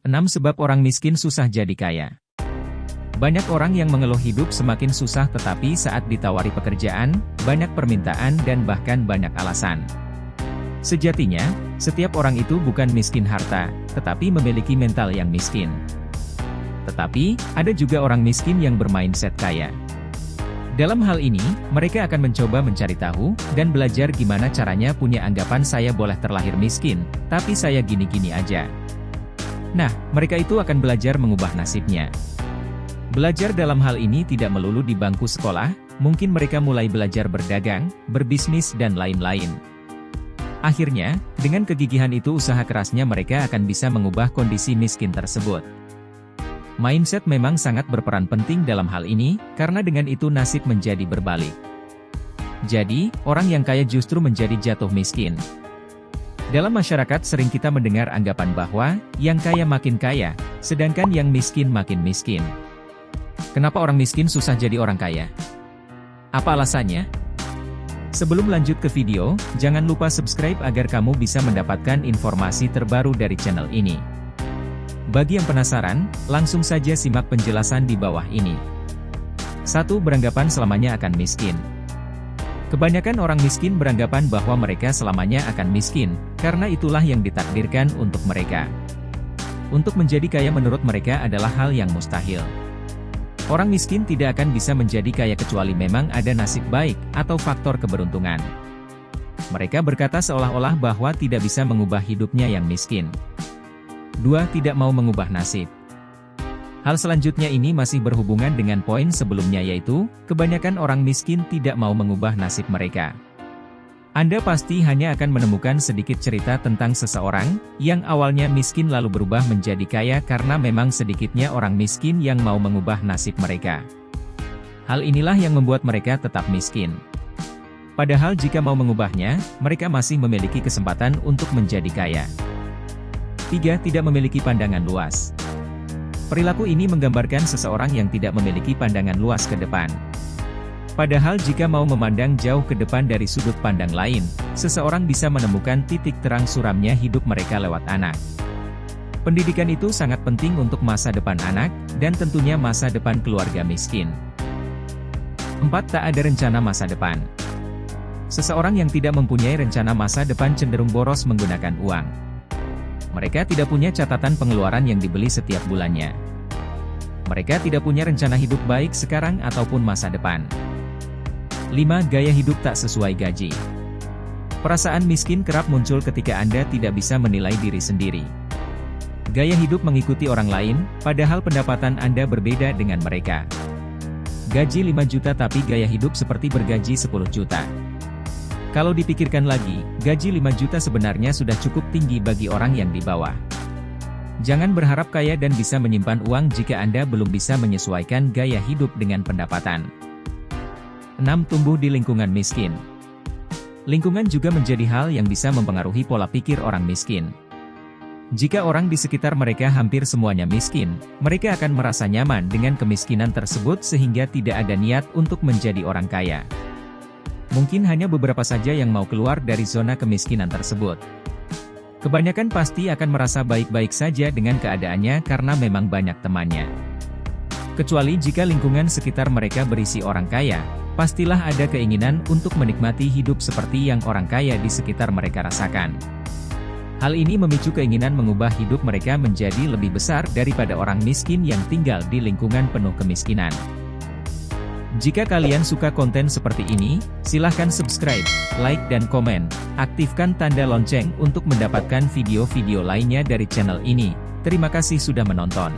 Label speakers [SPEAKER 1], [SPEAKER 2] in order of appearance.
[SPEAKER 1] 6 sebab orang miskin susah jadi kaya. Banyak orang yang mengeluh hidup semakin susah tetapi saat ditawari pekerjaan, banyak permintaan dan bahkan banyak alasan. Sejatinya, setiap orang itu bukan miskin harta, tetapi memiliki mental yang miskin. Tetapi, ada juga orang miskin yang bermindset kaya. Dalam hal ini, mereka akan mencoba mencari tahu, dan belajar gimana caranya punya anggapan saya boleh terlahir miskin, tapi saya gini-gini aja. Nah, mereka itu akan belajar mengubah nasibnya. Belajar dalam hal ini tidak melulu di bangku sekolah, mungkin mereka mulai belajar berdagang, berbisnis dan lain-lain. Akhirnya, dengan kegigihan itu usaha kerasnya mereka akan bisa mengubah kondisi miskin tersebut. Mindset memang sangat berperan penting dalam hal ini, karena dengan itu nasib menjadi berbalik. Jadi, orang yang kaya justru menjadi jatuh miskin. Dalam masyarakat sering kita mendengar anggapan bahwa, yang kaya makin kaya, sedangkan yang miskin makin miskin. Kenapa orang miskin susah jadi orang kaya? Apa alasannya? Sebelum lanjut ke video, jangan lupa subscribe agar kamu bisa mendapatkan informasi terbaru dari channel ini. Bagi yang penasaran, langsung saja simak penjelasan di bawah ini. 1. Beranggapan selamanya akan miskin. Kebanyakan orang miskin beranggapan bahwa mereka selamanya akan miskin, karena itulah yang ditakdirkan untuk mereka. Untuk menjadi kaya menurut mereka adalah hal yang mustahil. Orang miskin tidak akan bisa menjadi kaya kecuali memang ada nasib baik, atau faktor keberuntungan. Mereka berkata seolah-olah bahwa tidak bisa mengubah hidupnya yang miskin. 2. Tidak mau mengubah nasib. Hal selanjutnya ini masih berhubungan dengan poin sebelumnya yaitu, kebanyakan orang miskin tidak mau mengubah nasib mereka. Anda pasti hanya akan menemukan sedikit cerita tentang seseorang, yang awalnya miskin lalu berubah menjadi kaya karena memang sedikitnya orang miskin yang mau mengubah nasib mereka. Hal inilah yang membuat mereka tetap miskin. Padahal jika mau mengubahnya, mereka masih memiliki kesempatan untuk menjadi kaya. 3. Tidak memiliki pandangan luas. Perilaku ini menggambarkan seseorang yang tidak memiliki pandangan luas ke depan. Padahal jika mau memandang jauh ke depan dari sudut pandang lain, seseorang bisa menemukan titik terang suramnya hidup mereka lewat anak. Pendidikan itu sangat penting untuk masa depan anak, dan tentunya masa depan keluarga miskin. 4. Tak ada rencana masa depan. Seseorang yang tidak mempunyai rencana masa depan cenderung boros menggunakan uang. Mereka tidak punya catatan pengeluaran yang dibeli setiap bulannya. Mereka tidak punya rencana hidup baik sekarang ataupun masa depan. 5. Gaya hidup tak sesuai gaji. Perasaan miskin kerap muncul ketika Anda tidak bisa menilai diri sendiri. Gaya hidup mengikuti orang lain, padahal pendapatan Anda berbeda dengan mereka. Gaji 5 juta tapi gaya hidup seperti bergaji 10 juta. Kalau dipikirkan lagi, gaji 5 juta sebenarnya sudah cukup tinggi bagi orang yang di bawah. Jangan berharap kaya dan bisa menyimpan uang jika Anda belum bisa menyesuaikan gaya hidup dengan pendapatan. 6. Tumbuh di lingkungan miskin. Lingkungan juga menjadi hal yang bisa mempengaruhi pola pikir orang miskin. Jika orang di sekitar mereka hampir semuanya miskin, mereka akan merasa nyaman dengan kemiskinan tersebut sehingga tidak ada niat untuk menjadi orang kaya. Mungkin hanya beberapa saja yang mau keluar dari zona kemiskinan tersebut. Kebanyakan pasti akan merasa baik-baik saja dengan keadaannya karena memang banyak temannya. Kecuali jika lingkungan sekitar mereka berisi orang kaya, pastilah ada keinginan untuk menikmati hidup seperti yang orang kaya di sekitar mereka rasakan. Hal ini memicu keinginan mengubah hidup mereka menjadi lebih besar daripada orang miskin yang tinggal di lingkungan penuh kemiskinan. Jika kalian suka konten seperti ini, silahkan subscribe, like dan komen. Aktifkan tanda lonceng untuk mendapatkan video-video lainnya dari channel ini. Terima kasih sudah menonton.